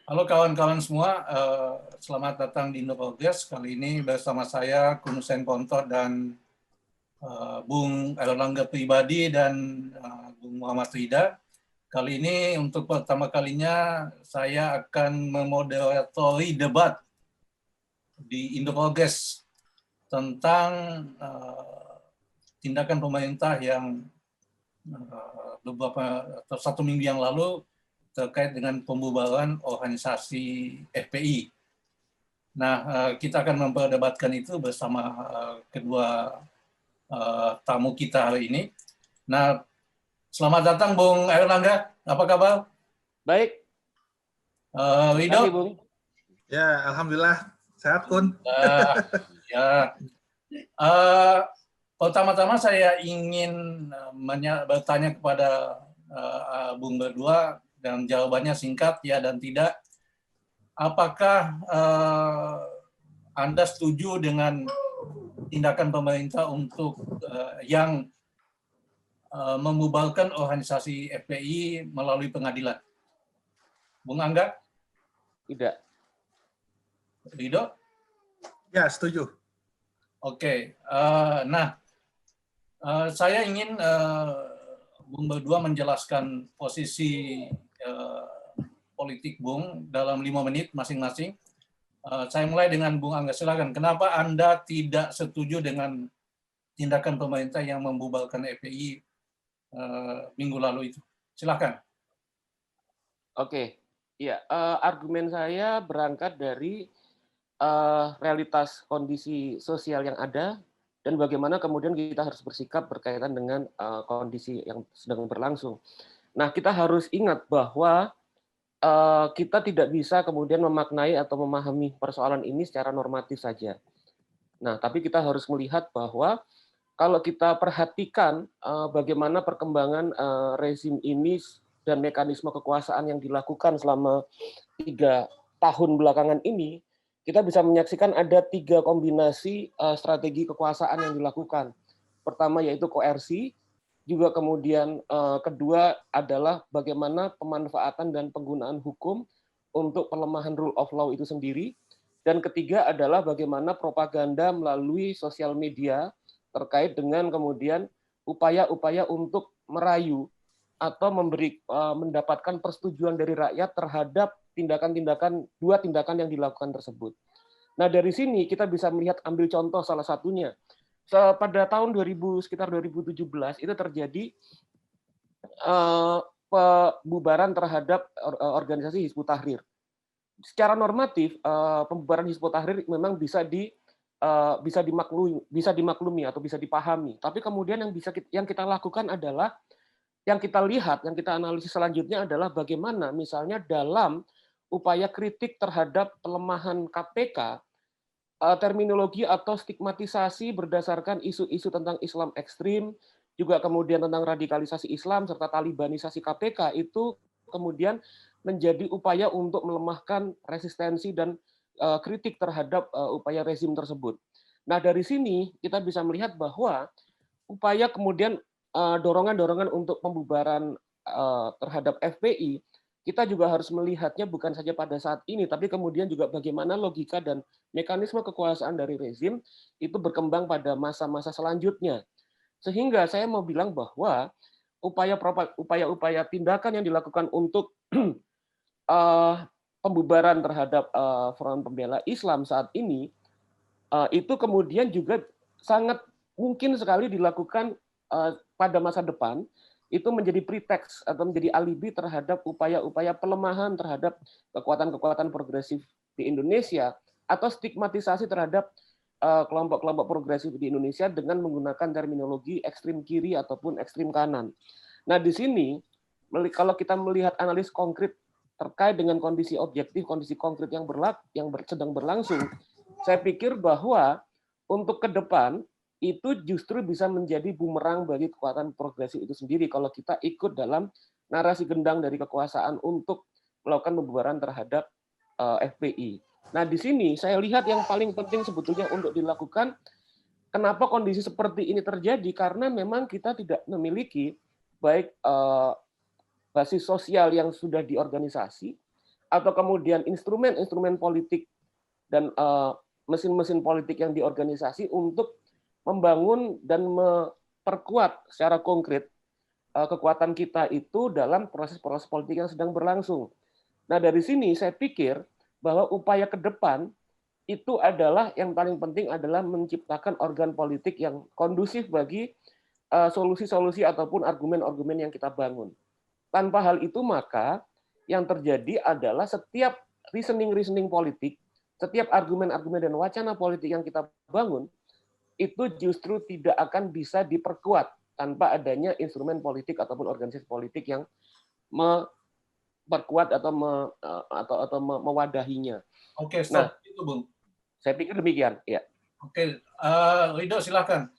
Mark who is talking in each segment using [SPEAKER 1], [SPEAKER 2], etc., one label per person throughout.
[SPEAKER 1] Halo kawan-kawan semua, selamat datang di Indoprogres. Kali ini bersama saya, Kun Hussein Ponto dan Bung Erlangga Pribadi dan Bung Muhammad Rida. Kali ini untuk pertama kalinya saya akan memoderatori debat di Indoprogres tentang tindakan pemerintah yang beberapa atau 1 minggu yang lalu terkait dengan pembubaran organisasi FPI. Nah, kita akan memperdebatkan itu bersama kedua tamu kita hari ini. Nah, selamat datang Bung Erlangga, apa kabar?
[SPEAKER 2] Baik, terima kasih
[SPEAKER 1] Rido?
[SPEAKER 2] Bung.
[SPEAKER 3] Ya, alhamdulillah sehat Kun.
[SPEAKER 1] Ya. Pertama-tama saya ingin bertanya kepada Bung berdua dan jawabannya singkat ya dan tidak. Apakah Anda setuju dengan tindakan pemerintah untuk yang membubarkan organisasi FPI melalui pengadilan? Bung Angga?
[SPEAKER 2] Tidak.
[SPEAKER 1] Rido?
[SPEAKER 3] Ya, setuju.
[SPEAKER 1] Oke. Nah, saya ingin Bung berdua menjelaskan posisi politik Bung dalam 5 menit masing-masing. Saya mulai dengan Bung Angga, silakan. Kenapa Anda tidak setuju dengan tindakan pemerintah yang membubarkan FPI minggu lalu itu? Silakan.
[SPEAKER 2] Oke, ya argumen saya berangkat dari realitas kondisi sosial yang ada dan bagaimana kemudian kita harus bersikap berkaitan dengan kondisi yang sedang berlangsung. Nah, kita harus ingat bahwa kita tidak bisa kemudian memaknai atau memahami persoalan ini secara normatif saja. Nah, tapi kita harus melihat bahwa kalau kita perhatikan bagaimana perkembangan rezim ini dan mekanisme kekuasaan yang dilakukan selama 3 tahun belakangan ini, kita bisa menyaksikan ada 3 kombinasi strategi kekuasaan yang dilakukan. Pertama yaitu koersi, juga kemudian kedua adalah bagaimana pemanfaatan dan penggunaan hukum untuk pelemahan rule of law itu sendiri, dan ketiga adalah bagaimana propaganda melalui sosial media terkait dengan kemudian upaya-upaya untuk merayu atau mendapatkan persetujuan dari rakyat terhadap dua tindakan yang dilakukan tersebut. Nah, dari sini kita bisa melihat, ambil contoh salah satunya. Pada tahun sekitar 2017 itu terjadi pembubaran terhadap organisasi Hizbut Tahrir. Secara normatif, pembubaran Hizbut Tahrir memang bisa dimaklumi atau bisa dipahami. Tapi kemudian yang kita lakukan adalah, yang kita lihat, yang kita analisis selanjutnya adalah bagaimana misalnya dalam upaya kritik terhadap pelemahan KPK, terminologi atau stigmatisasi berdasarkan isu-isu tentang Islam ekstrim, juga kemudian tentang radikalisasi Islam serta talibanisasi KPK itu kemudian menjadi upaya untuk melemahkan resistensi dan kritik terhadap upaya rezim tersebut. Nah, dari sini kita bisa melihat bahwa upaya kemudian dorongan-dorongan untuk pembubaran terhadap FPI, kita juga harus melihatnya bukan saja pada saat ini, tapi kemudian juga bagaimana logika dan mekanisme kekuasaan dari rezim itu berkembang pada masa-masa selanjutnya. Sehingga saya mau bilang bahwa upaya-upaya tindakan yang dilakukan untuk pembubaran terhadap Front Pembela Islam saat ini, itu kemudian juga sangat mungkin sekali dilakukan pada masa depan, itu menjadi pretext atau menjadi alibi terhadap upaya-upaya pelemahan terhadap kekuatan-kekuatan progresif di Indonesia atau stigmatisasi terhadap kelompok-kelompok progresif di Indonesia dengan menggunakan terminologi ekstrim kiri ataupun ekstrim kanan. Nah, di sini kalau kita melihat analis konkret terkait dengan kondisi objektif, kondisi konkret yang sedang berlangsung, saya pikir bahwa untuk ke depan itu justru bisa menjadi bumerang bagi kekuatan progresif itu sendiri kalau kita ikut dalam narasi gendang dari kekuasaan untuk melakukan pembubaran terhadap FPI. Nah, di sini saya lihat yang paling penting sebetulnya untuk dilakukan, kenapa kondisi seperti ini terjadi, karena memang kita tidak memiliki baik basis sosial yang sudah diorganisasi atau kemudian instrumen-instrumen politik dan mesin-mesin politik yang diorganisasi untuk membangun dan memperkuat secara konkret kekuatan kita itu dalam proses-proses politik yang sedang berlangsung. Nah, dari sini saya pikir bahwa upaya ke depan itu adalah yang paling penting adalah menciptakan organ politik yang kondusif bagi solusi-solusi ataupun argumen-argumen yang kita bangun. Tanpa hal itu maka yang terjadi adalah setiap reasoning politik, setiap argumen-argumen dan wacana politik yang kita bangun itu justru tidak akan bisa diperkuat tanpa adanya instrumen politik ataupun organisasi politik yang memperkuat atau mewadahinya.
[SPEAKER 1] Oke,
[SPEAKER 2] Nah,
[SPEAKER 1] stop itu, Bung.
[SPEAKER 2] saya pikir demikian. Ya.
[SPEAKER 1] Oke, Rido silakan.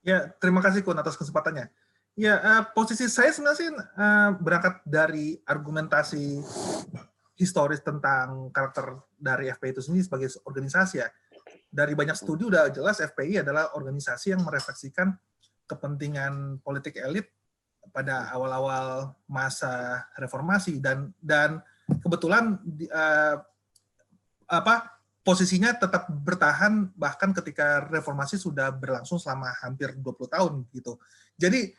[SPEAKER 3] Ya, terima kasih Kun atas kesempatannya. Ya, posisi saya sebenarnya sih berangkat dari argumentasi historis tentang karakter dari FPI itu sendiri sebagai organisasi ya. Dari banyak studi udah jelas FPI adalah organisasi yang merefleksikan kepentingan politik elit pada awal-awal masa reformasi dan kebetulan posisinya tetap bertahan bahkan ketika reformasi sudah berlangsung selama hampir 20 tahun gitu. Jadi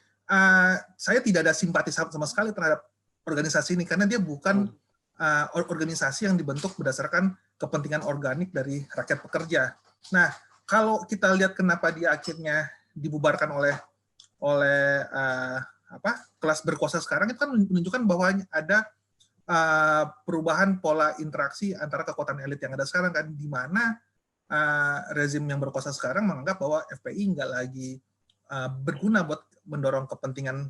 [SPEAKER 3] saya tidak ada simpati sama sekali terhadap organisasi ini karena dia bukan organisasi yang dibentuk berdasarkan kepentingan organik dari rakyat pekerja. Nah, kalau kita lihat kenapa dia akhirnya dibubarkan oleh kelas berkuasa sekarang, itu kan menunjukkan bahwa ada perubahan pola interaksi antara kekuatan elit yang ada sekarang kan, di mana rezim yang berkuasa sekarang menganggap bahwa FPI nggak lagi berguna buat mendorong kepentingan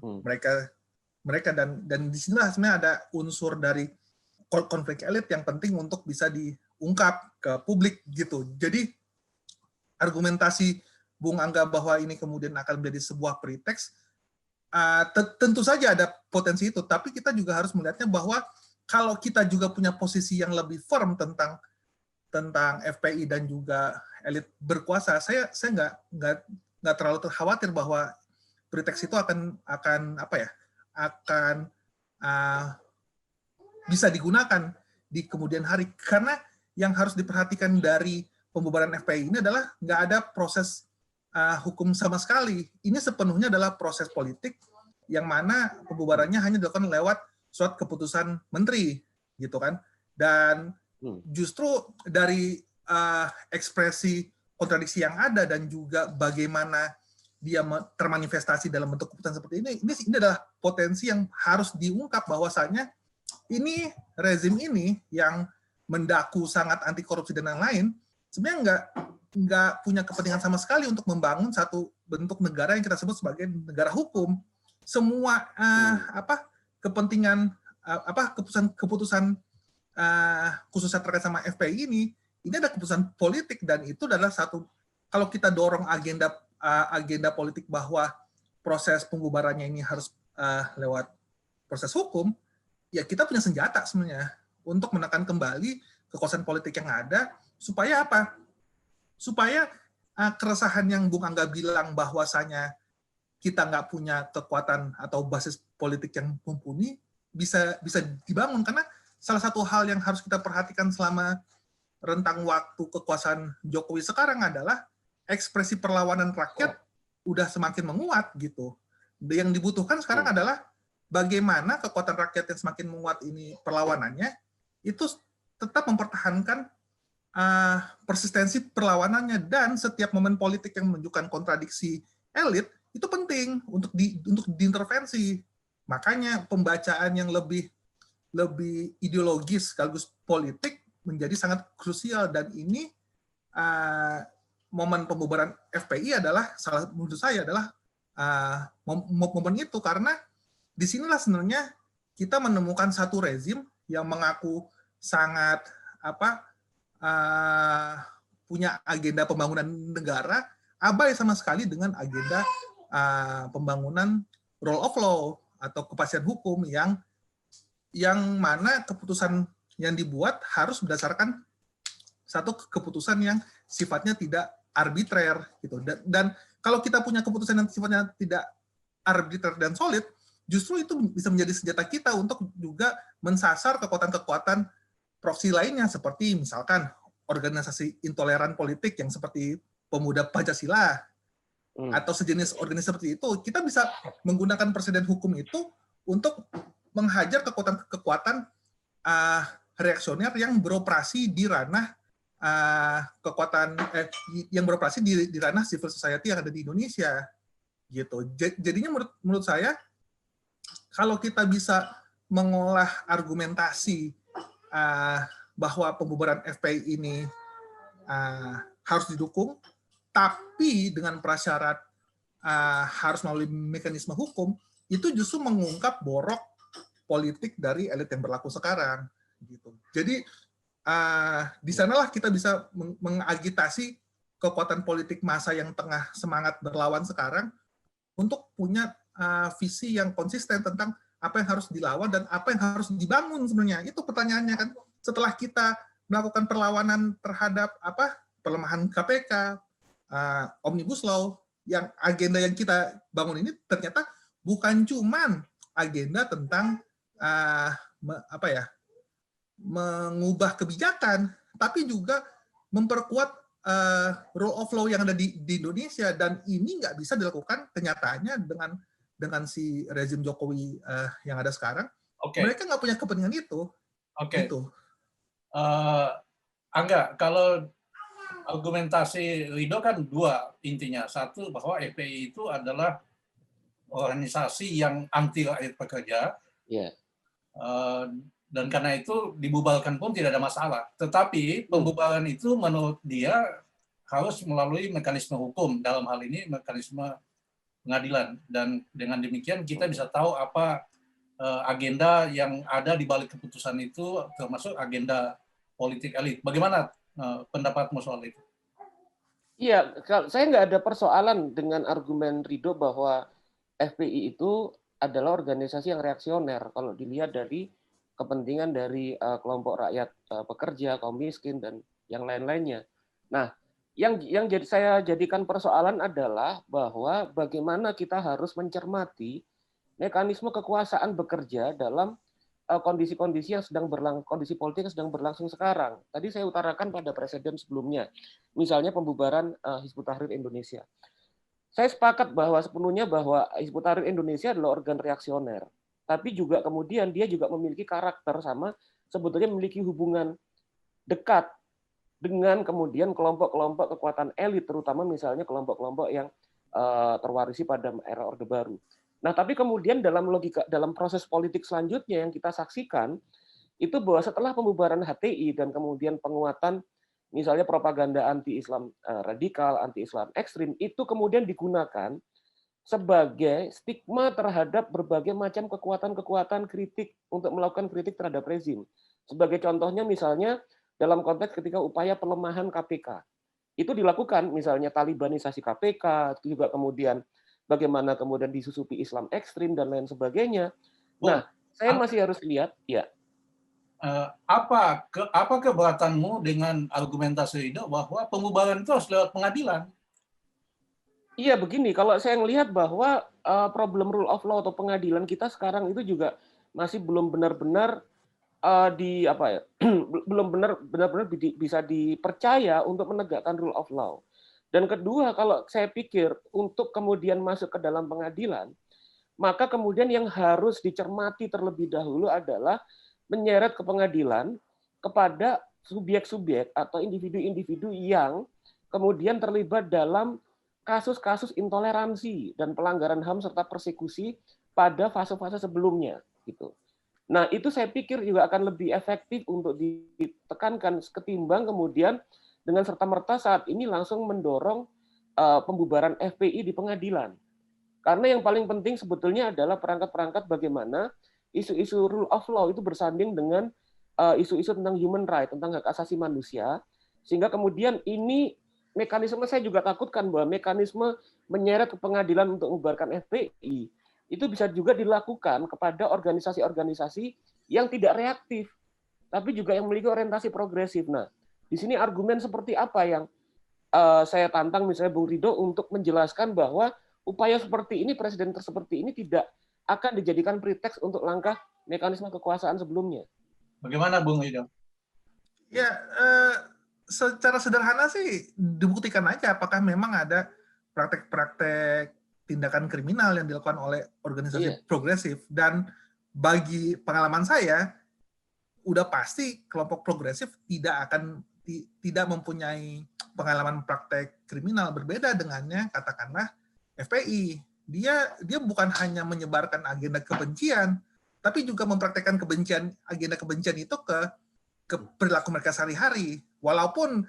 [SPEAKER 3] mereka dan di sinilah sebenarnya ada unsur dari konflik elit yang penting untuk bisa diungkap ke publik gitu. Jadi argumentasi Bung Angga bahwa ini kemudian akan menjadi sebuah pretext, tentu saja ada potensi itu, tapi kita juga harus melihatnya bahwa kalau kita juga punya posisi yang lebih firm tentang FPI dan juga elit berkuasa, saya nggak terlalu khawatir bahwa pretext itu akan bisa digunakan di kemudian hari, karena yang harus diperhatikan dari pembubaran FPI ini adalah nggak ada proses hukum sama sekali. Ini sepenuhnya adalah proses politik yang mana pembubarannya hanya dilakukan lewat surat keputusan menteri, gitu kan. Dan justru dari ekspresi kontradiksi yang ada dan juga bagaimana dia termanifestasi dalam bentuk keputusan seperti ini adalah potensi yang harus diungkap bahwasanya ini rezim ini yang mendaku sangat anti korupsi dan lain-lain sebenarnya nggak punya kepentingan sama sekali untuk membangun satu bentuk negara yang kita sebut sebagai negara hukum. Semua kepentingan keputusan khususnya terkait sama FPI ini ada keputusan politik, dan itu adalah satu, kalau kita dorong agenda politik bahwa proses pembubarannya ini harus lewat proses hukum, ya kita punya senjata sebenarnya untuk menekan kembali kekuasaan politik yang ada, supaya apa? Supaya keresahan yang Bung Angga bilang bahwasanya kita nggak punya kekuatan atau basis politik yang mumpuni bisa dibangun, karena salah satu hal yang harus kita perhatikan selama rentang waktu kekuasaan Jokowi sekarang adalah ekspresi perlawanan rakyat udah semakin menguat gitu. Yang dibutuhkan sekarang adalah bagaimana kekuatan rakyat yang semakin menguat ini perlawanannya itu tetap mempertahankan persistensi perlawanannya, dan setiap momen politik yang menunjukkan kontradiksi elit itu penting untuk diintervensi. Makanya pembacaan yang lebih ideologis sekaligus politik menjadi sangat krusial, dan ini momen pembubaran FPI adalah menurut saya adalah momen itu, karena disinilah sebenarnya kita menemukan satu rezim yang mengaku sangat punya agenda pembangunan negara, abai sama sekali dengan agenda pembangunan rule of law atau kepastian hukum yang mana keputusan yang dibuat harus berdasarkan satu keputusan yang sifatnya tidak arbitrer gitu. Dan kalau kita punya keputusan yang sifatnya tidak arbitrer dan solid, justru itu bisa menjadi senjata kita untuk juga mensasar kekuatan-kekuatan proksi lainnya, seperti misalkan organisasi intoleran politik yang seperti Pemuda Pancasila, atau sejenis organisasi seperti itu. Kita bisa menggunakan presiden hukum itu untuk menghajar kekuatan-kekuatan reaksioner yang beroperasi di ranah yang beroperasi di ranah civil society yang ada di Indonesia, gitu. Jadinya menurut saya, kalau kita bisa mengolah argumentasi bahwa pembubaran FPI ini harus didukung, tapi dengan prasyarat harus melalui mekanisme hukum, itu justru mengungkap borok politik dari elit yang berlaku sekarang, gitu. Jadi di sanalah kita bisa mengagitasi kekuatan politik massa yang tengah semangat berlawan sekarang untuk punya visi yang konsisten tentang apa yang harus dilawan dan apa yang harus dibangun sebenarnya. Itu pertanyaannya kan. Setelah kita melakukan perlawanan terhadap pelemahan KPK, Omnibus Law, yang agenda yang kita bangun ini ternyata bukan cuman agenda tentang mengubah kebijakan, tapi juga memperkuat rule of law yang ada di Indonesia, dan ini nggak bisa dilakukan kenyataannya dengan si rezim Jokowi yang ada sekarang. Mereka nggak punya kepentingan itu. Gitu.
[SPEAKER 1] Angga, kalau argumentasi Rido kan dua intinya. Satu, bahwa FPI itu adalah organisasi yang anti rakyat pekerja. Dan karena itu dibubarkan pun tidak ada masalah. Tetapi pembubaran itu menurut dia harus melalui mekanisme hukum, dalam hal ini mekanisme pengadilan. Dan dengan demikian kita bisa tahu apa agenda yang ada di balik keputusan itu, termasuk agenda politik elit. Bagaimana pendapatmu soal itu?
[SPEAKER 2] Iya, saya nggak ada persoalan dengan argumen Rido bahwa FPI itu adalah organisasi yang reaksioner kalau dilihat dari kepentingan dari kelompok rakyat pekerja, kaum miskin, dan yang lain-lainnya. Nah, yang saya jadikan persoalan adalah bahwa bagaimana kita harus mencermati mekanisme kekuasaan bekerja dalam kondisi-kondisi yang kondisi politik yang sedang berlangsung sekarang. Tadi saya utarakan pada presiden sebelumnya, misalnya pembubaran Hizbut Tahrir Indonesia. Saya sepakat bahwa sepenuhnya bahwa Hizbut Tahrir Indonesia adalah organ reaksioner. Tapi juga kemudian dia juga memiliki karakter sama, sebetulnya memiliki hubungan dekat dengan kemudian kelompok-kelompok kekuatan elit, terutama misalnya kelompok-kelompok yang terwarisi pada era Orde Baru. Nah, tapi kemudian dalam proses politik selanjutnya yang kita saksikan, itu bahwa setelah pembubaran HTI dan kemudian penguatan misalnya propaganda anti-Islam radikal, anti-Islam ekstrim, itu kemudian digunakan sebagai stigma terhadap berbagai macam kekuatan-kekuatan kritik untuk melakukan kritik terhadap rezim. Sebagai contohnya misalnya dalam konteks ketika upaya pelemahan KPK. Itu dilakukan misalnya talibanisasi KPK, juga kemudian bagaimana kemudian disusupi Islam ekstrim dan lain sebagainya. Nah, saya masih harus lihat, ya.
[SPEAKER 1] Apa keberatanmu dengan argumentasi Rido bahwa pembubaran itu harus lewat pengadilan?
[SPEAKER 2] Iya, begini, kalau saya melihat bahwa problem rule of law atau pengadilan kita sekarang itu juga masih belum benar-benar belum benar-benar bisa dipercaya untuk menegakkan rule of law. Dan kedua, kalau saya pikir untuk kemudian masuk ke dalam pengadilan, maka kemudian yang harus dicermati terlebih dahulu adalah menyeret ke pengadilan kepada subjek-subjek atau individu-individu yang kemudian terlibat dalam kasus-kasus intoleransi dan pelanggaran HAM serta persekusi pada fase-fase sebelumnya, gitu. Nah, itu saya pikir juga akan lebih efektif untuk ditekankan ketimbang kemudian dengan serta-merta saat ini langsung mendorong pembubaran FPI di pengadilan. Karena yang paling penting sebetulnya adalah perangkat-perangkat bagaimana isu-isu rule of law itu bersanding dengan isu-isu tentang human right, tentang hak asasi manusia, sehingga kemudian ini mekanisme saya juga takutkan bahwa mekanisme menyeret ke pengadilan untuk membubarkan FPI itu bisa juga dilakukan kepada organisasi-organisasi yang tidak reaktif, tapi juga yang memiliki orientasi progresif. Nah, di sini argumen seperti apa yang saya tantang misalnya Bung Rido untuk menjelaskan bahwa upaya seperti ini, presiden seperti ini tidak akan dijadikan pretext untuk langkah mekanisme kekuasaan sebelumnya.
[SPEAKER 1] Bagaimana Bung Idam?
[SPEAKER 3] Ya, secara sederhana sih dibuktikan aja apakah memang ada praktek-praktek tindakan kriminal yang dilakukan oleh organisasi progresif. Dan bagi pengalaman saya, udah pasti kelompok progresif tidak mempunyai pengalaman praktek kriminal, berbeda dengannya katakanlah FPI. Dia bukan hanya menyebarkan agenda kebencian, tapi juga mempraktekkan agenda kebencian itu ke perilaku mereka sehari-hari. Walaupun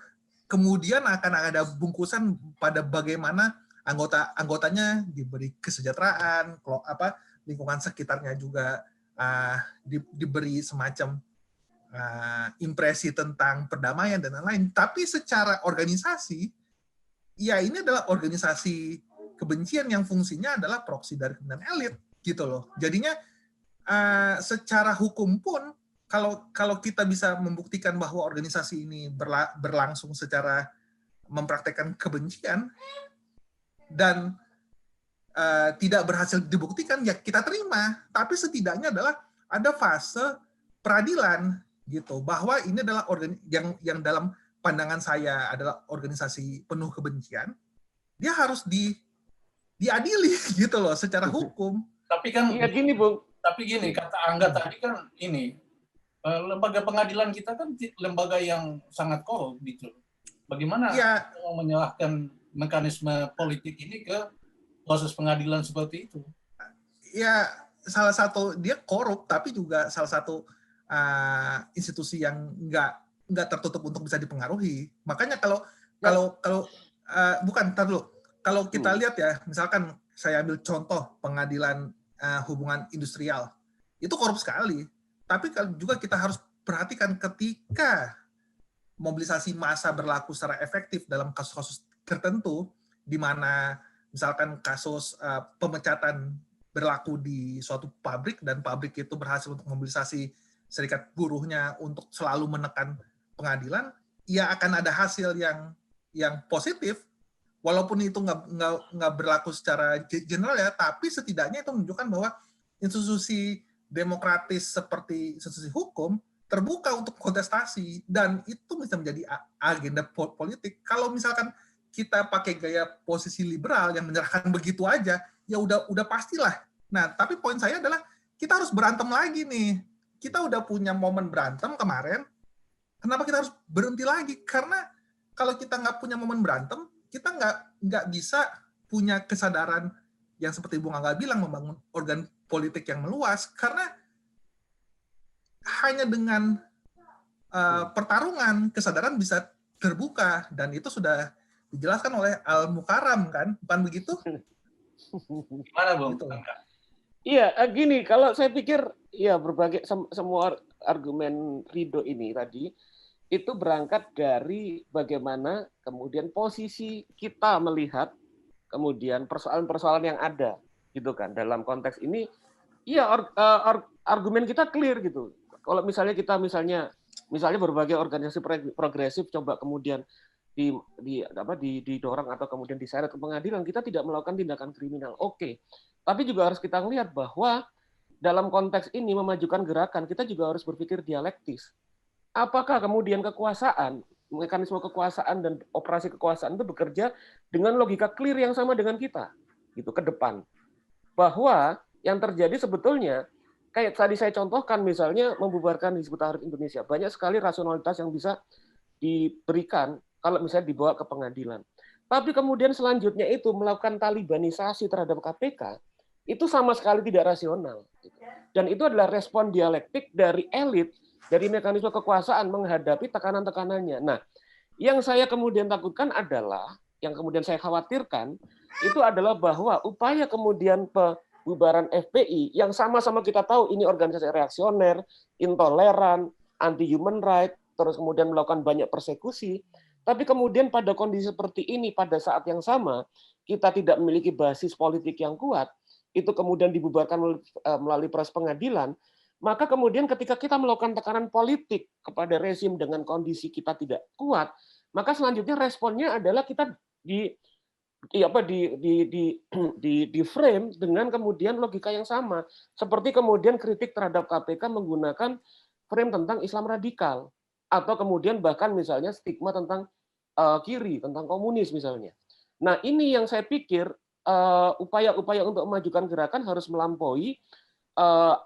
[SPEAKER 3] kemudian akan ada bungkusan pada bagaimana anggotanya diberi kesejahteraan, lingkungan sekitarnya juga diberi semacam impresi tentang perdamaian dan lain-lain. Tapi secara organisasi, ya ini adalah organisasi kebencian yang fungsinya adalah proksi dari kepentingan elit, gitu loh. Jadinya secara hukum pun, kalau kita bisa membuktikan bahwa organisasi ini berlangsung secara mempraktekkan kebencian dan tidak berhasil dibuktikan, ya kita terima. Tapi setidaknya adalah ada fase peradilan, gitu, bahwa ini adalah yang dalam pandangan saya adalah organisasi penuh kebencian. Dia harus diadili, gitu loh, secara hukum.
[SPEAKER 1] Tapi kan
[SPEAKER 2] gini Bung.
[SPEAKER 1] Tapi gini, kata Angga tadi kan ini lembaga pengadilan kita kan lembaga yang sangat korup, gitu. Bagaimana menyalahkan mekanisme politik ini ke proses pengadilan seperti itu? Ya, salah satu dia korup, tapi juga salah satu institusi yang nggak tertutup untuk bisa dipengaruhi. Makanya kalau kita lihat ya, misalkan saya ambil contoh pengadilan hubungan industrial, itu korup sekali. Tapi juga kita harus perhatikan ketika mobilisasi massa berlaku secara efektif dalam kasus-kasus tertentu, di mana misalkan kasus pemecatan berlaku di suatu pabrik dan pabrik itu berhasil untuk mobilisasi serikat buruhnya untuk selalu menekan pengadilan, ya akan ada hasil yang positif, walaupun itu nggak berlaku secara general ya, tapi setidaknya itu menunjukkan bahwa institusi demokratis seperti institusi hukum terbuka untuk kontestasi, dan itu bisa menjadi agenda politik. Kalau misalkan kita pakai gaya posisi liberal yang menyerahkan begitu aja, ya udah pastilah. Nah, tapi poin saya adalah kita harus berantem lagi nih. Kita udah punya momen berantem kemarin, kenapa kita harus berhenti lagi? Karena kalau kita nggak punya momen berantem, kita nggak bisa punya kesadaran yang seperti Bung Angga bilang, membangun organ politik yang meluas, karena hanya dengan pertarungan kesadaran bisa terbuka, dan itu sudah dijelaskan oleh Al-Mukarram, kan? Bukan begitu? Gimana, Bung?
[SPEAKER 3] Gitu.
[SPEAKER 2] Iya, gini, kalau saya pikir ya berbagai semua argumen Rido ini tadi itu berangkat dari bagaimana kemudian posisi kita melihat kemudian persoalan-persoalan yang ada, gitu kan. Dalam konteks ini, iya argumen kita clear gitu. Kalau misalnya kita misalnya berbagai organisasi progresif coba kemudian didorong atau kemudian diseret ke pengadilan, kita tidak melakukan tindakan kriminal. Oke. Tapi juga harus kita lihat bahwa dalam konteks ini memajukan gerakan, kita juga harus berpikir dialektis. Apakah kemudian kekuasaan, mekanisme kekuasaan dan operasi kekuasaan itu bekerja dengan logika clear yang sama dengan kita gitu ke depan. Bahwa yang terjadi sebetulnya kayak tadi saya contohkan, misalnya membubarkan Hizbut Tahrir Indonesia, banyak sekali rasionalitas yang bisa diberikan kalau misalnya dibawa ke pengadilan. Tapi kemudian selanjutnya itu melakukan talibanisasi terhadap KPK, itu sama sekali tidak rasional. Dan itu adalah respon dialektik dari elit, dari mekanisme kekuasaan menghadapi tekanan-tekanannya. Nah, yang saya kemudian takutkan adalah, yang kemudian saya khawatirkan, itu adalah bahwa upaya kemudian pembubaran FPI, yang sama-sama kita tahu ini organisasi reaksioner, intoleran, anti-human right, terus kemudian melakukan banyak persekusi, tapi kemudian pada kondisi seperti ini, pada saat yang sama, kita tidak memiliki basis politik yang kuat, itu kemudian dibubarkan melalui proses pengadilan, maka kemudian ketika kita melakukan tekanan politik kepada rezim dengan kondisi kita tidak kuat, maka selanjutnya responnya adalah kita di frame dengan kemudian logika yang sama. Seperti kemudian kritik terhadap KPK menggunakan frame tentang Islam radikal, atau kemudian bahkan misalnya stigma tentang kiri, tentang komunis misalnya. Nah, ini yang saya pikir upaya-upaya untuk memajukan gerakan harus melampaui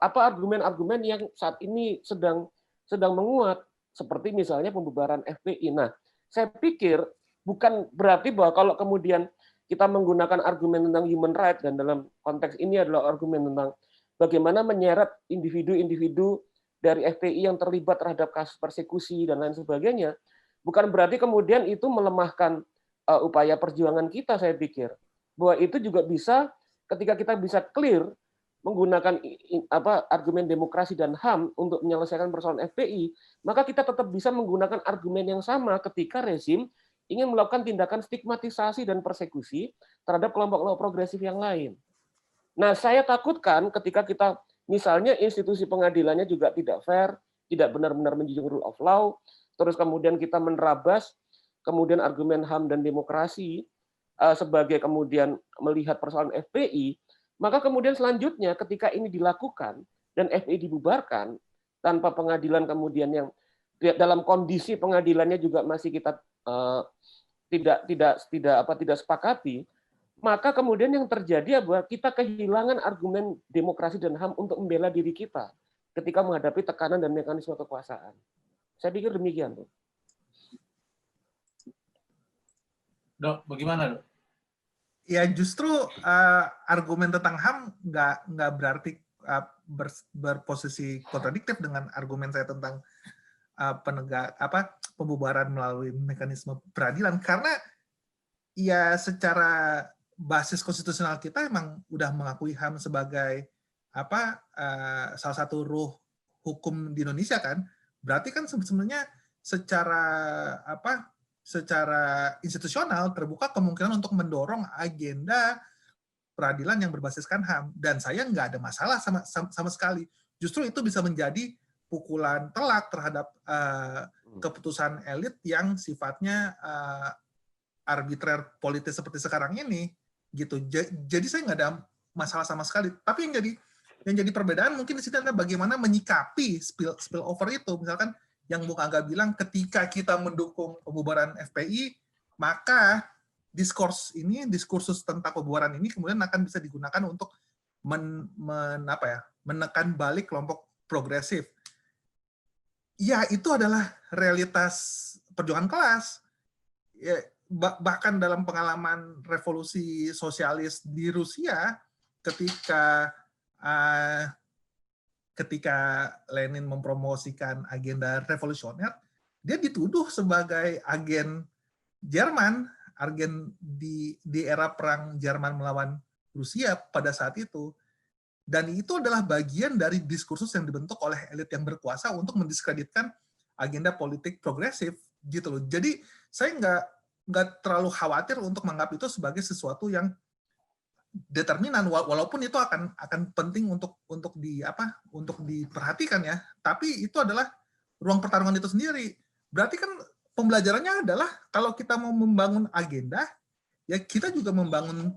[SPEAKER 2] argumen-argumen yang saat ini sedang menguat, seperti misalnya pembubaran FPI. Nah, saya pikir bukan berarti bahwa kalau kemudian kita menggunakan argumen tentang human rights, dan dalam konteks ini adalah argumen tentang bagaimana menyeret individu-individu dari FPI yang terlibat terhadap kasus persekusi dan lain sebagainya, bukan berarti kemudian itu melemahkan upaya perjuangan kita. Saya pikir bahwa itu juga bisa, ketika kita bisa clear menggunakan argumen demokrasi dan HAM untuk menyelesaikan persoalan FPI, maka kita tetap bisa menggunakan argumen yang sama ketika rezim ingin melakukan tindakan stigmatisasi dan persekusi terhadap kelompok-kelompok progresif yang lain. Nah, saya takutkan ketika kita misalnya institusi pengadilannya juga tidak fair, tidak benar-benar menjunjung rule of law, terus kemudian kita menerabas kemudian argumen HAM dan demokrasi sebagai kemudian melihat persoalan FPI, maka kemudian selanjutnya ketika ini dilakukan dan FPI dibubarkan tanpa pengadilan kemudian yang dalam kondisi pengadilannya juga masih kita tidak sepakati, maka kemudian yang terjadi adalah kita kehilangan argumen demokrasi dan HAM untuk membela diri kita ketika menghadapi tekanan dan mekanisme kekuasaan. Saya pikir demikian, Dok.
[SPEAKER 1] Dok, bagaimana, Dok?
[SPEAKER 3] Ya justru argumen tentang HAM nggak berarti berposisi kontradiktif dengan argumen saya tentang pembubaran melalui mekanisme peradilan, karena ya secara basis konstitusional kita emang udah mengakui HAM sebagai salah satu ruh hukum di Indonesia kan. Berarti kan sebenarnya secara institusional terbuka kemungkinan untuk mendorong agenda peradilan yang berbasiskan HAM, dan saya nggak ada masalah sama sekali. Justru itu bisa menjadi pukulan telak terhadap keputusan elit yang sifatnya arbitrer politis seperti sekarang ini, gitu. Jadi saya nggak ada masalah sama sekali. Tapi yang jadi perbedaan mungkin di sini adalah bagaimana menyikapi spillover itu. Misalkan yang Bung Angga bilang, ketika kita mendukung pembubaran FPI, maka diskursus tentang pembubaran ini kemudian akan bisa digunakan untuk menekan balik kelompok progresif. Ya, itu adalah realitas perjuangan kelas. Ya, bahkan dalam pengalaman revolusi sosialis di Rusia, ketika Lenin mempromosikan agenda revolusioner, dia dituduh sebagai agen Jerman, agen di era perang Jerman melawan Rusia pada saat itu. Dan itu adalah bagian dari diskursus yang dibentuk oleh elit yang berkuasa untuk mendiskreditkan agenda politik progresif, gitu loh. Jadi saya nggak terlalu khawatir untuk menganggap itu sebagai sesuatu yang determinan, walaupun itu akan penting untuk diperhatikan ya. Tapi itu adalah ruang pertarungan itu sendiri. Berarti kan pembelajarannya adalah kalau kita mau membangun agenda, ya kita juga membangun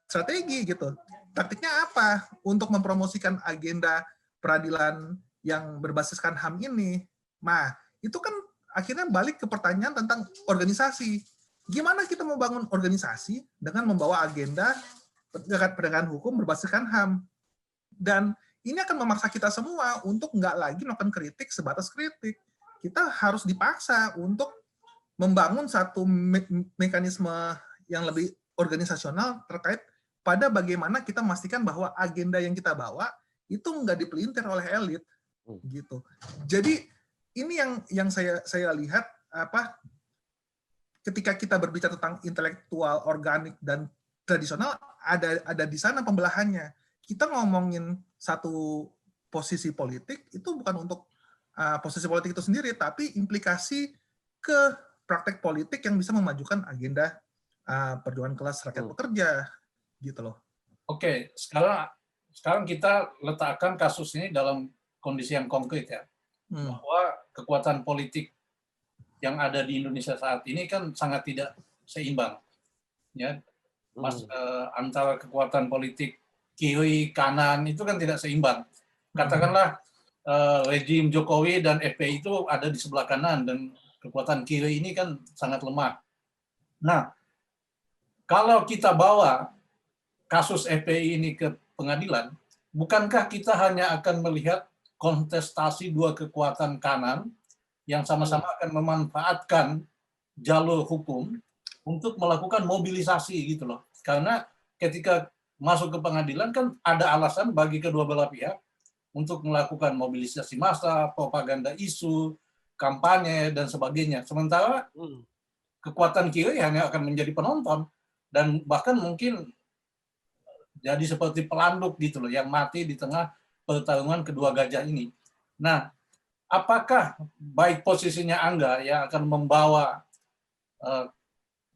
[SPEAKER 3] strategi gitu. Taktiknya apa untuk mempromosikan agenda peradilan yang berbasiskan HAM ini? Nah, itu kan akhirnya balik ke pertanyaan tentang organisasi. Gimana kita membangun organisasi dengan membawa agenda penegakan hukum berbasiskan HAM? Dan ini akan memaksa kita semua untuk nggak lagi melakukan kritik sebatas kritik. Kita harus dipaksa untuk membangun satu mekanisme yang lebih organisasional terkait pada bagaimana kita memastikan bahwa agenda yang kita bawa itu nggak dipelintir oleh elit, gitu. Jadi ini yang saya lihat ketika kita berbicara tentang intelektual, organik dan tradisional, ada di sana pembelahannya. Kita ngomongin satu posisi politik itu bukan untuk posisi politik itu sendiri, tapi implikasi ke praktek politik yang bisa memajukan agenda perjuangan kelas rakyat pekerja, gitu loh.
[SPEAKER 1] Oke, sekarang kita letakkan kasus ini dalam kondisi yang konkret ya, bahwa kekuatan politik yang ada di Indonesia saat ini kan sangat tidak seimbang. ya, antara kekuatan politik kiri kanan itu kan tidak seimbang. Katakanlah rejim Jokowi dan FPI itu ada di sebelah kanan dan kekuatan kiri ini kan sangat lemah. Nah, kalau kita bawa kasus FPI ini ke pengadilan, bukankah kita hanya akan melihat kontestasi dua kekuatan kanan yang sama-sama akan memanfaatkan jalur hukum untuk melakukan mobilisasi gitu loh. Karena ketika masuk ke pengadilan kan ada alasan bagi kedua belah pihak untuk melakukan mobilisasi massa, propaganda isu, kampanye, dan sebagainya. Sementara kekuatan kiri hanya akan menjadi penonton dan bahkan mungkin jadi seperti pelanduk gitu loh yang mati di tengah pertarungan kedua gajah ini. Nah, apakah baik posisinya Angga yang akan membawa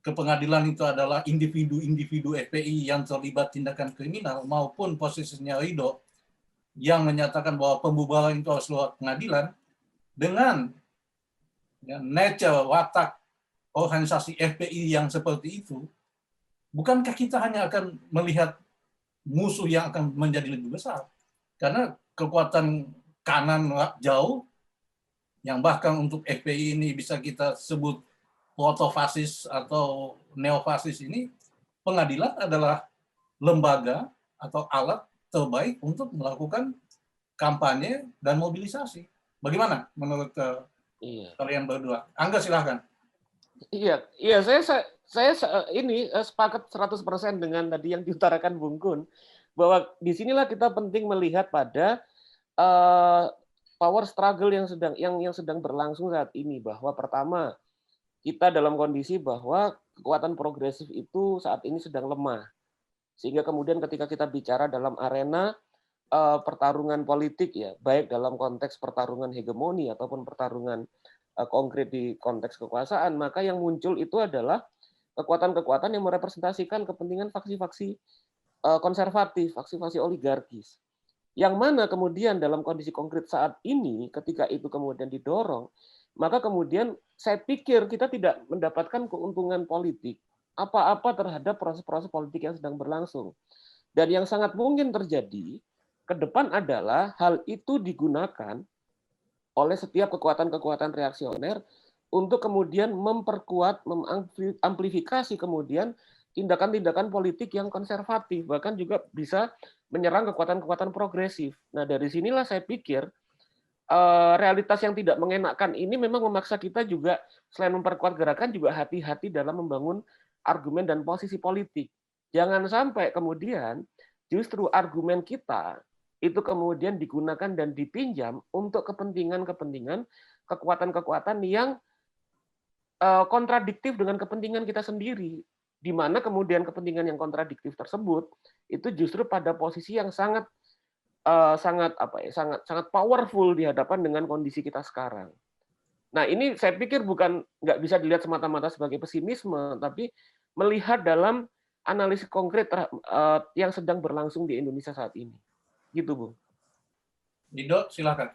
[SPEAKER 1] ke pengadilan itu adalah individu-individu FPI yang terlibat tindakan kriminal maupun posisinya Ridho yang menyatakan bahwa pembubaran itu harus lewat pengadilan dengan nature watak organisasi FPI yang seperti itu, bukankah kita hanya akan melihat musuh yang akan menjadi lebih besar? Karena kekuatan kanan jauh, yang bahkan untuk FPI ini bisa kita sebut protofasis atau neofasis ini, pengadilan adalah lembaga atau alat terbaik untuk melakukan kampanye dan mobilisasi. Bagaimana menurut kalian berdua? Angga, silahkan.
[SPEAKER 2] Iya, saya ini sepakat 100% dengan tadi yang diutarakan Bung Kun, bahwa disinilah kita penting melihat pada power struggle yang sedang berlangsung saat ini, bahwa pertama kita dalam kondisi bahwa kekuatan progresif itu saat ini sedang lemah, sehingga kemudian ketika kita bicara dalam arena pertarungan politik ya, baik dalam konteks pertarungan hegemoni ataupun pertarungan konkret di konteks kekuasaan, maka yang muncul itu adalah kekuatan-kekuatan yang merepresentasikan kepentingan faksi-faksi konservatif, faksi-faksi oligarkis. Yang mana kemudian dalam kondisi konkret saat ini, ketika itu kemudian didorong, maka kemudian saya pikir kita tidak mendapatkan keuntungan politik apa-apa terhadap proses-proses politik yang sedang berlangsung. Dan yang sangat mungkin terjadi ke depan adalah hal itu digunakan oleh setiap kekuatan-kekuatan reaksioner untuk kemudian memperkuat, mengamplifikasi kemudian tindakan-tindakan politik yang konservatif, bahkan juga bisa menyerang kekuatan-kekuatan progresif. Nah, dari sinilah saya pikir realitas yang tidak mengenakan ini memang memaksa kita juga selain memperkuat gerakan juga hati-hati dalam membangun argumen dan posisi politik. Jangan sampai kemudian justru argumen kita itu kemudian digunakan dan dipinjam untuk kepentingan-kepentingan kekuatan-kekuatan yang kontradiktif dengan kepentingan kita sendiri, di mana kemudian kepentingan yang kontradiktif tersebut itu justru pada posisi yang sangat powerful di hadapan dengan kondisi kita sekarang. Nah, ini saya pikir nggak bisa dilihat semata-mata sebagai pesimisme, tapi melihat dalam analisis konkret yang sedang berlangsung di Indonesia saat ini. Gitu, Bung.
[SPEAKER 1] Ridho, silakan.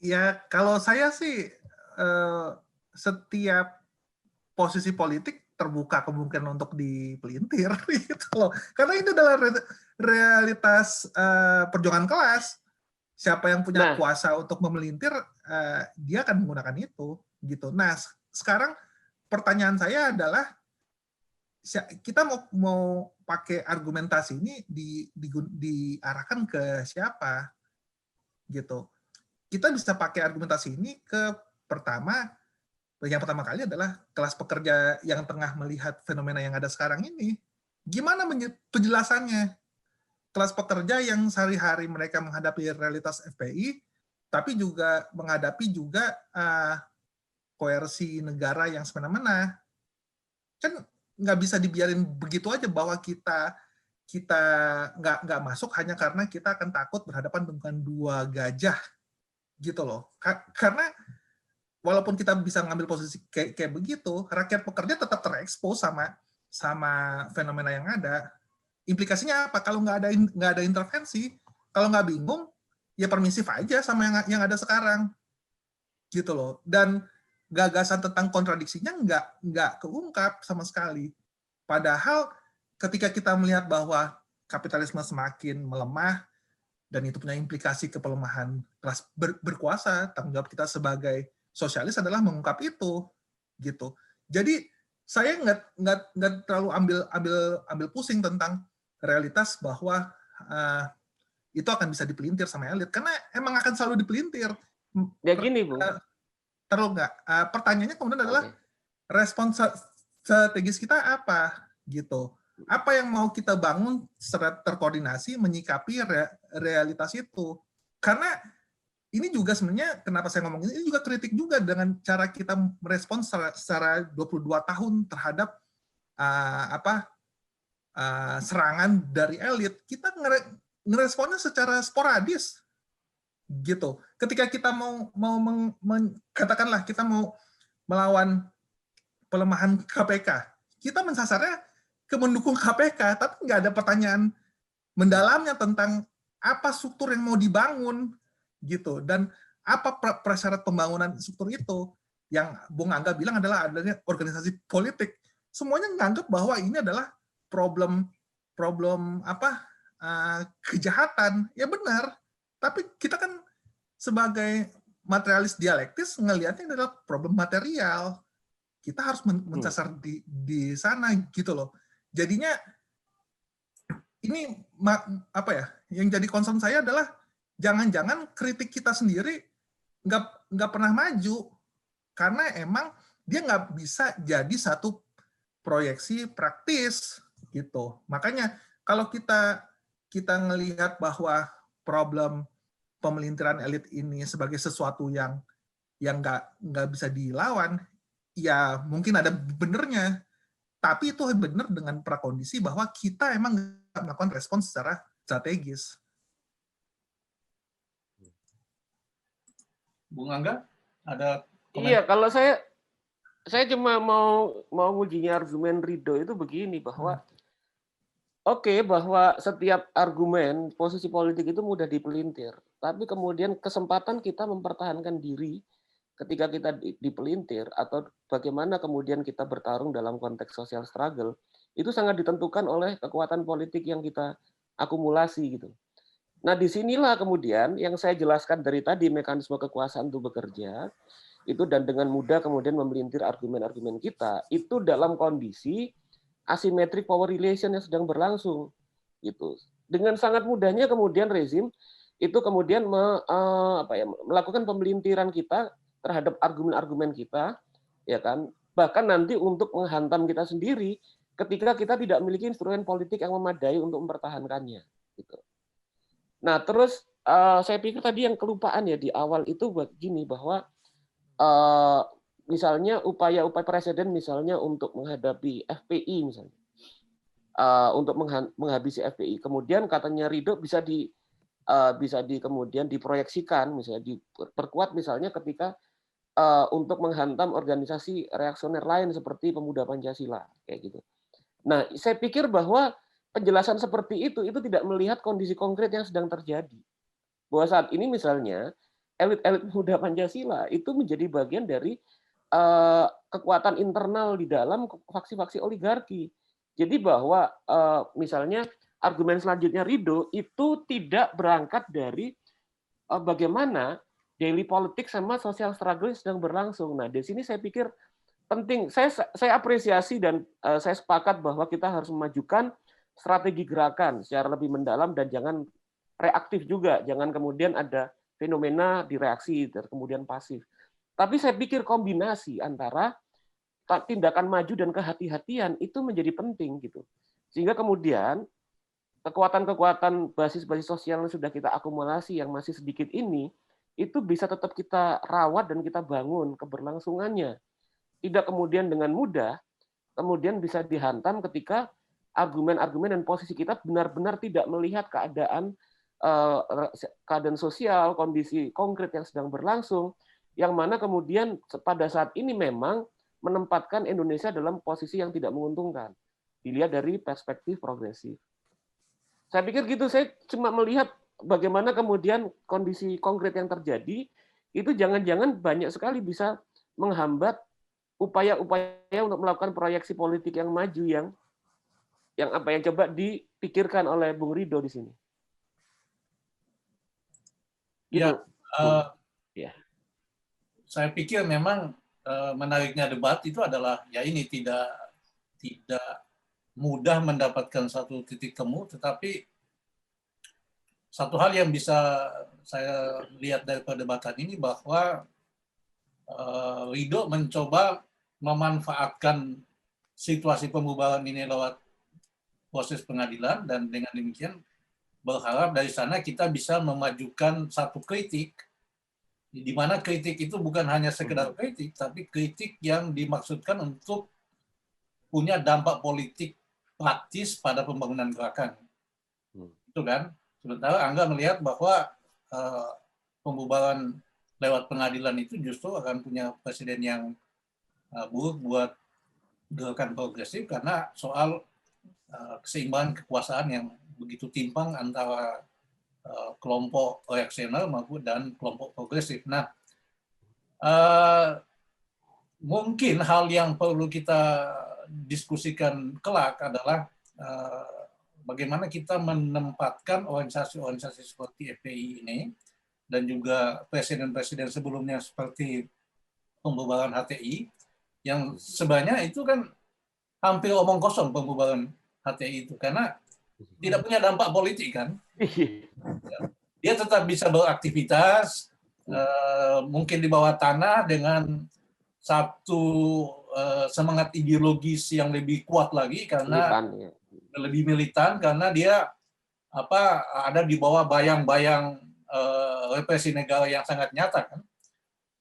[SPEAKER 3] Ya, kalau saya sih setiap posisi politik terbuka kemungkinan untuk dipelintir gitu loh. Karena itu adalah realitas perjuangan kelas. Siapa yang punya kuasa untuk memelintir, dia akan menggunakan itu gitu. Nah, sekarang pertanyaan saya adalah kita mau pakai argumentasi ini diarahkan ke siapa gitu. Kita bisa pakai argumentasi ini ke yang pertama kali adalah kelas pekerja yang tengah melihat fenomena yang ada sekarang ini. Gimana penjelasannya? Kelas pekerja yang sehari-hari mereka menghadapi realitas FPI, tapi juga menghadapi juga koersi negara yang semena-mena. Kan nggak bisa dibiarin begitu aja bahwa kita nggak masuk hanya karena kita akan takut berhadapan dengan dua gajah gitu loh. Karena walaupun kita bisa ngambil posisi kayak begitu, rakyat pekerja tetap terekspos sama fenomena yang ada. Implikasinya apa? Kalau nggak ada intervensi, kalau nggak bingung, ya permisif aja sama yang ada sekarang, gitu loh. Dan gagasan tentang kontradiksinya nggak keungkap sama sekali, Padahal ketika kita melihat bahwa kapitalisme semakin melemah, dan itu punya implikasi ke pelemahan kelas berkuasa, tanggung jawab kita sebagai sosialis adalah mengungkap itu, gitu. Jadi saya nggak terlalu ambil pusing tentang realitas bahwa itu akan bisa dipelintir sama elit, karena emang akan selalu dipelintir.
[SPEAKER 2] Ya gini, Bung.
[SPEAKER 3] Terlalu nggak. Pertanyaannya kemudian adalah respon strategis kita apa, gitu. Apa yang mau kita bangun secara terkoordinasi menyikapi realitas itu. Karena ini juga sebenarnya, kenapa saya ngomong ini juga kritik juga dengan cara kita merespon secara 22 tahun terhadap serangan dari elit. Kita ngeresponnya secara sporadis, gitu. Ketika kita mau katakanlah kita mau melawan pelemahan KPK, kita mensasarnya ke mendukung KPK, tapi nggak ada pertanyaan mendalamnya tentang apa struktur yang mau dibangun, gitu, dan apa prasyarat pembangunan struktur itu. Yang Bung Angga bilang adalah adanya organisasi politik. Semuanya menganggap bahwa ini adalah problem kejahatan. Ya benar, tapi kita kan sebagai materialis dialektis ngelihatnya adalah problem material. Kita harus mensasar di sana, gitu loh. Jadinya ini yang jadi concern saya adalah jangan-jangan kritik kita sendiri nggak pernah maju karena emang dia nggak bisa jadi satu proyeksi praktis, gitu. Makanya kalau kita ngelihat bahwa problem pemelintiran elit ini sebagai sesuatu yang nggak bisa dilawan, ya mungkin ada benernya. Tapi itu benar dengan prakondisi bahwa kita emang nggak melakukan respons secara strategis.
[SPEAKER 1] Bung Angga, ada komen?
[SPEAKER 2] Iya, kalau saya cuma mau ngujinya argumen Ridho itu begini, bahwa bahwa setiap argumen posisi politik itu mudah dipelintir, tapi kemudian kesempatan kita mempertahankan diri ketika kita dipelintir atau bagaimana kemudian kita bertarung dalam konteks social struggle itu sangat ditentukan oleh kekuatan politik yang kita akumulasi, gitu. Nah, disinilah kemudian yang saya jelaskan dari tadi, mekanisme kekuasaan itu bekerja itu, dan dengan mudah kemudian memelintir argumen-argumen kita itu dalam kondisi asymmetric power relation yang sedang berlangsung, gitu. Dengan sangat mudahnya kemudian rezim itu kemudian melakukan pemelintiran kita terhadap argumen-argumen kita, ya kan, bahkan nanti untuk menghantam kita sendiri ketika kita tidak memiliki instrumen politik yang memadai untuk mempertahankannya, gitu. Nah, terus saya pikir tadi yang kelupaan ya di awal itu begini, bahwa misalnya upaya-upaya presiden misalnya untuk menghadapi FPI misalnya, untuk menghabisi FPI, kemudian katanya Ridho bisa kemudian diproyeksikan, misalnya diperkuat misalnya ketika untuk menghantam organisasi reaksioner lain seperti Pemuda Pancasila, kayak gitu. Nah, saya pikir bahwa penjelasan seperti itu tidak melihat kondisi konkret yang sedang terjadi. Bahwa saat ini misalnya elit-elit Pemuda Pancasila itu menjadi bagian dari kekuatan internal di dalam faksi-faksi oligarki. Jadi bahwa misalnya argumen selanjutnya Ridho itu tidak berangkat dari bagaimana daily politics sama social struggle sedang berlangsung. Nah, di sini saya pikir penting. Saya apresiasi dan saya sepakat bahwa kita harus memajukan strategi gerakan secara lebih mendalam dan jangan reaktif juga. Jangan kemudian ada fenomena direaksi dan kemudian pasif. Tapi saya pikir kombinasi antara tindakan maju dan kehati-hatian itu menjadi penting, gitu. Sehingga kemudian kekuatan-kekuatan basis-basis sosial yang sudah kita akumulasi yang masih sedikit ini itu bisa tetap kita rawat dan kita bangun keberlangsungannya. Tidak kemudian dengan mudah kemudian bisa dihantam ketika argumen-argumen dan posisi kita benar-benar tidak melihat keadaan sosial, kondisi konkret yang sedang berlangsung, yang mana kemudian pada saat ini memang menempatkan Indonesia dalam posisi yang tidak menguntungkan, dilihat dari perspektif progresif. Saya pikir gitu, saya cuma melihat bagaimana kemudian kondisi konkret yang terjadi, itu jangan-jangan banyak sekali bisa menghambat upaya-upaya untuk melakukan proyeksi politik yang maju, yang yang coba dipikirkan oleh Bung Ridho di sini? Gitu.
[SPEAKER 1] Ya, saya pikir memang menariknya debat itu adalah ya ini tidak mudah mendapatkan satu titik temu, tetapi satu hal yang bisa saya lihat dari perdebatan ini bahwa Ridho mencoba memanfaatkan situasi pembubaran ini lewat proses pengadilan, dan dengan demikian berharap dari sana kita bisa memajukan satu kritik, di mana kritik itu bukan hanya sekedar kritik, tapi kritik yang dimaksudkan untuk punya dampak politik praktis pada pembangunan gerakan. Itu kan. Sementara Angga melihat bahwa pembubaran lewat pengadilan itu justru akan punya presiden yang buruk buat gerakan progresif, karena soal keseimbangan kekuasaan yang begitu timpang antara kelompok reaksioner maupun dan kelompok progresif. Nah, mungkin hal yang perlu kita diskusikan kelak adalah bagaimana kita menempatkan organisasi-organisasi seperti FPI ini dan juga presiden-presiden sebelumnya seperti pembubaran HTI, yang sebenarnya itu kan hampir omong kosong pembubaran HTI itu, karena tidak punya dampak politik kan. Dia tetap bisa beraktivitas, mungkin di bawah tanah dengan satu semangat ideologis yang lebih kuat lagi, karena lebih militan, karena dia ada di bawah bayang-bayang represi negara yang sangat nyata kan.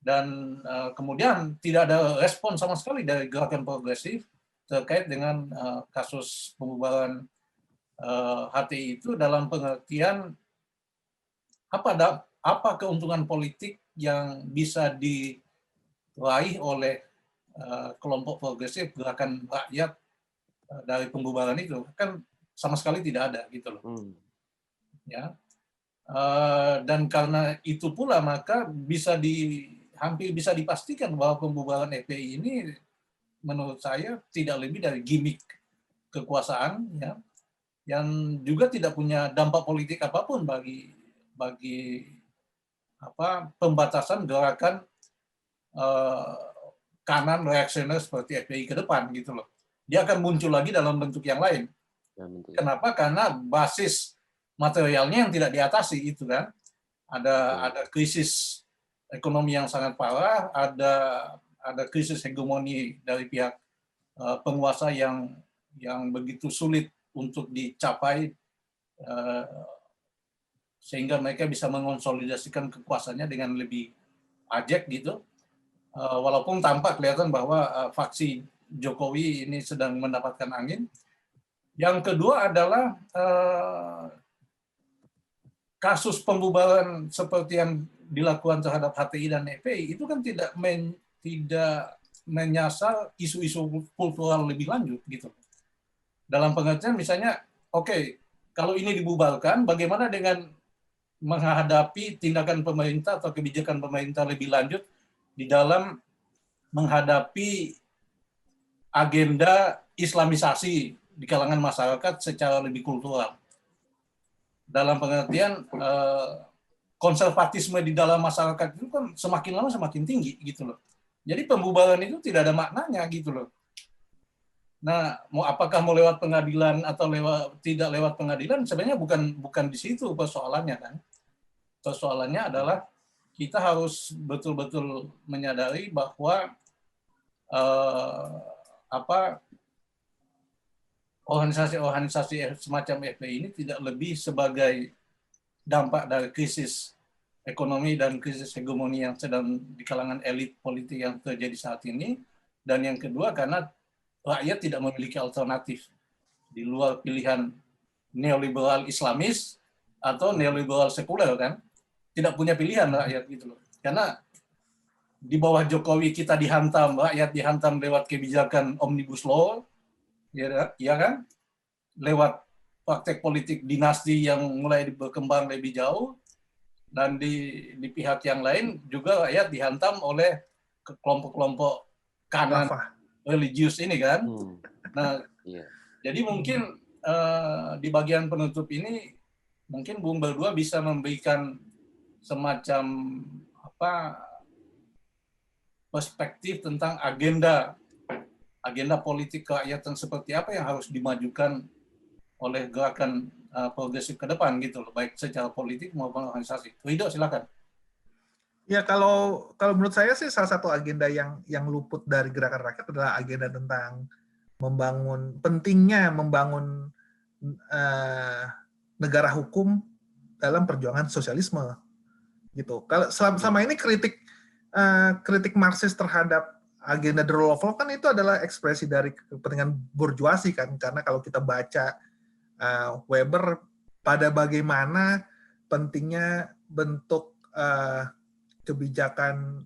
[SPEAKER 1] Dan kemudian tidak ada respon sama sekali dari gerakan progresif terkait dengan kasus pembubaran HTI itu, dalam pengertian apa keuntungan politik yang bisa diraih oleh kelompok progresif, gerakan rakyat dari pembubaran itu, kan sama sekali tidak ada gitu loh. Ya. Dan karena itu pula maka hampir bisa dipastikan bahwa pembubaran FPI ini menurut saya tidak lebih dari gimmick kekuasaan, ya, yang juga tidak punya dampak politik apapun bagi pembatasan gerakan kanan reaksioner seperti FPI ke depan gitu loh. Dia akan muncul lagi dalam bentuk yang lain. Kenapa? Karena basis materialnya yang tidak diatasi itu kan. Ada krisis ekonomi yang sangat parah, ada krisis hegemoni dari pihak penguasa yang begitu sulit untuk dicapai, sehingga mereka bisa mengonsolidasikan kekuasaannya dengan lebih ajak gitu. Walaupun tampak kelihatan bahwa faksi Jokowi ini sedang mendapatkan angin. Yang kedua adalah kasus pembubaran seperti yang dilakukan terhadap HTI dan FPI itu kan tidak menyasar isu-isu kultural lebih lanjut gitu. Dalam pengertian misalnya, oke, kalau ini dibubarkan, bagaimana dengan menghadapi tindakan pemerintah atau kebijakan pemerintah lebih lanjut di dalam menghadapi agenda Islamisasi di kalangan masyarakat secara lebih kultural. Dalam pengertian konservatisme di dalam masyarakat itu kan semakin lama semakin tinggi gitu loh. Jadi pembubaran itu tidak ada maknanya gitu loh. Nah, apakah mau lewat pengadilan atau tidak lewat pengadilan, sebenarnya bukan di situ persoalannya kan. Persoalannya adalah kita harus betul-betul menyadari bahwa organisasi-organisasi semacam FPI ini tidak lebih sebagai dampak dari krisis ekonomi dan krisis hegemoni yang sedang di kalangan elit politik yang terjadi saat ini. Dan yang kedua, karena rakyat tidak memiliki alternatif di luar pilihan neoliberal Islamis atau neoliberal sekuler kan. Tidak punya pilihan rakyat gitu loh. Karena di bawah Jokowi kita dihantam, rakyat dihantam lewat kebijakan Omnibus Law, ya kan? Lewat praktek politik dinasti yang mulai berkembang lebih jauh, dan di pihak yang lain juga rakyat dihantam oleh kelompok-kelompok kanan religius ini kan. Nah, jadi mungkin di bagian penutup ini mungkin Bung berdua bisa memberikan semacam perspektif tentang agenda politik kerakyatan seperti apa yang harus dimajukan oleh gerakan progresif ke depan gitu loh, baik secara politik maupun organisasi. Ridho, silakan.
[SPEAKER 3] Ya, kalau menurut saya sih salah satu agenda yang luput dari gerakan rakyat adalah agenda tentang pentingnya membangun negara hukum dalam perjuangan sosialisme gitu. Kalau selama ini kritik Marxis terhadap agenda the rule of law kan itu adalah ekspresi dari kepentingan burjuasi kan, karena kalau kita baca Weber pada bagaimana pentingnya bentuk kebijakan,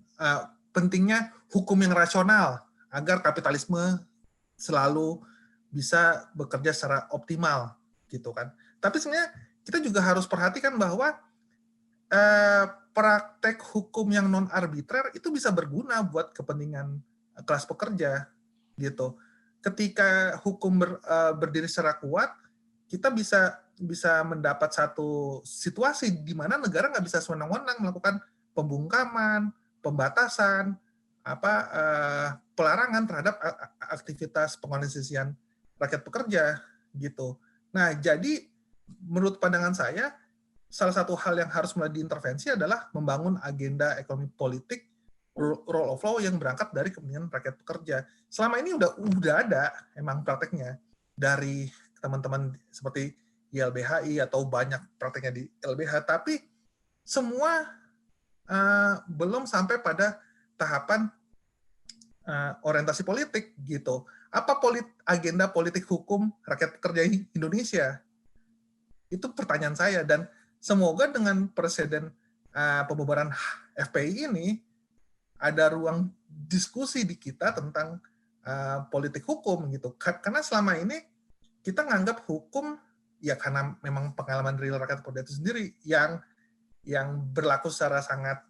[SPEAKER 3] pentingnya hukum yang rasional agar kapitalisme selalu bisa bekerja secara optimal gitu kan. Tapi sebenarnya kita juga harus perhatikan bahwa praktek hukum yang non arbitrer itu bisa berguna buat kepentingan kelas pekerja gitu. Ketika hukum berdiri secara kuat, kita bisa mendapat satu situasi di mana negara nggak bisa sewenang-wenang melakukan pembungkaman, pembatasan, pelarangan terhadap aktivitas pengorganisasian rakyat pekerja gitu. Nah, jadi menurut pandangan saya, salah satu hal yang harus mulai diintervensi adalah membangun agenda ekonomi politik rule of law yang berangkat dari kepentingan rakyat pekerja. Selama ini udah ada emang prakteknya dari teman-teman seperti YLBHI atau banyak prakteknya di LBH, tapi semua belum sampai pada tahapan orientasi politik gitu. Apa agenda politik hukum rakyat pekerja Indonesia? Itu pertanyaan saya, dan semoga dengan presiden pembubaran FPI ini ada ruang diskusi di kita tentang politik hukum gitu. Karena selama ini kita nganggap hukum ya karena memang pengalaman real rakyat pekerja itu sendiri yang berlaku secara sangat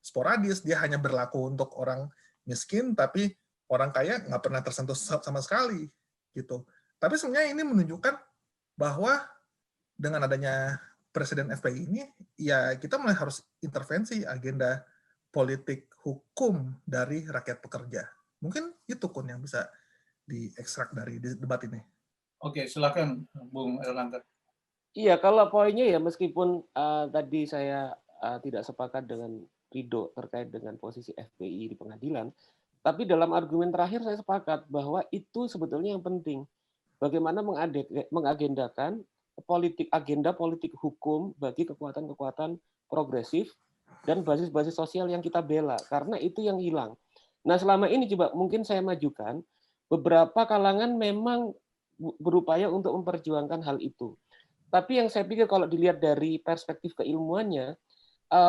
[SPEAKER 3] sporadis. Dia hanya berlaku untuk orang miskin, tapi orang kaya nggak pernah tersentuh sama sekali gitu. Tapi sebenarnya ini menunjukkan bahwa dengan adanya presiden FPI ini, ya kita mulai harus intervensi agenda politik hukum dari rakyat pekerja. Mungkin itu Kun yang bisa diekstrak dari debat ini.
[SPEAKER 1] Oke, silakan Bung Erlangga.
[SPEAKER 2] Iya, kalau poinnya ya meskipun tadi saya tidak sepakat dengan Ridho terkait dengan posisi FPI di pengadilan, tapi dalam argumen terakhir saya sepakat bahwa itu sebetulnya yang penting. Bagaimana mengagendakan agenda politik hukum bagi kekuatan-kekuatan progresif dan basis-basis sosial yang kita bela, karena itu yang hilang. Nah, selama ini coba mungkin saya majukan, beberapa kalangan memang berupaya untuk memperjuangkan hal itu. Tapi yang saya pikir kalau dilihat dari perspektif keilmuannya,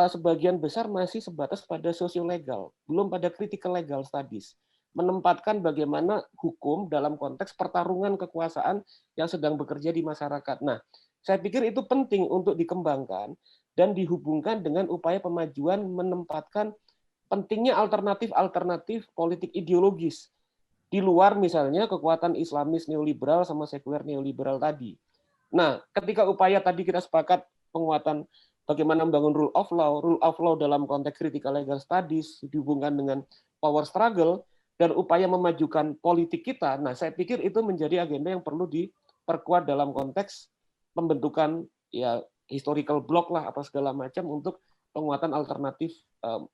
[SPEAKER 2] sebagian besar masih sebatas pada sosiolegal, belum pada critical legal studies. Menempatkan bagaimana hukum dalam konteks pertarungan kekuasaan yang sedang bekerja di masyarakat. Nah, saya pikir itu penting untuk dikembangkan dan dihubungkan dengan upaya pemajuan menempatkan pentingnya alternatif politik ideologis di luar misalnya kekuatan Islamis neoliberal sama sekuler neoliberal tadi. Nah, ketika upaya tadi kita sepakat penguatan bagaimana membangun rule of law dalam konteks critical legal studies dihubungkan dengan power struggle dan upaya memajukan politik kita, nah saya pikir itu menjadi agenda yang perlu diperkuat dalam konteks pembentukan ya historical block lah apa segala macam untuk penguatan alternatif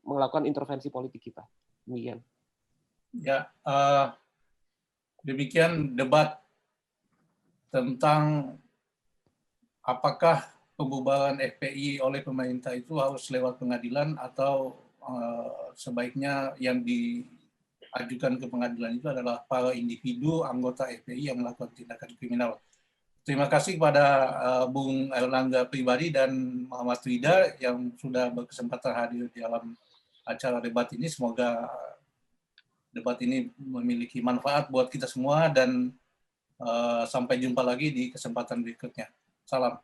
[SPEAKER 2] melakukan intervensi politik kita. Demikian.
[SPEAKER 1] Ya, demikian debat tentang apakah pembubaran FPI oleh pemerintah itu harus lewat pengadilan atau sebaiknya yang diajukan ke pengadilan itu adalah para individu anggota FPI yang melakukan tindakan kriminal. Terima kasih kepada Bung Erlangga pribadi dan Muhammad Rida yang sudah berkesempatan hadir di dalam acara debat ini. Semoga debat ini memiliki manfaat buat kita semua dan sampai jumpa lagi di kesempatan berikutnya. Salam.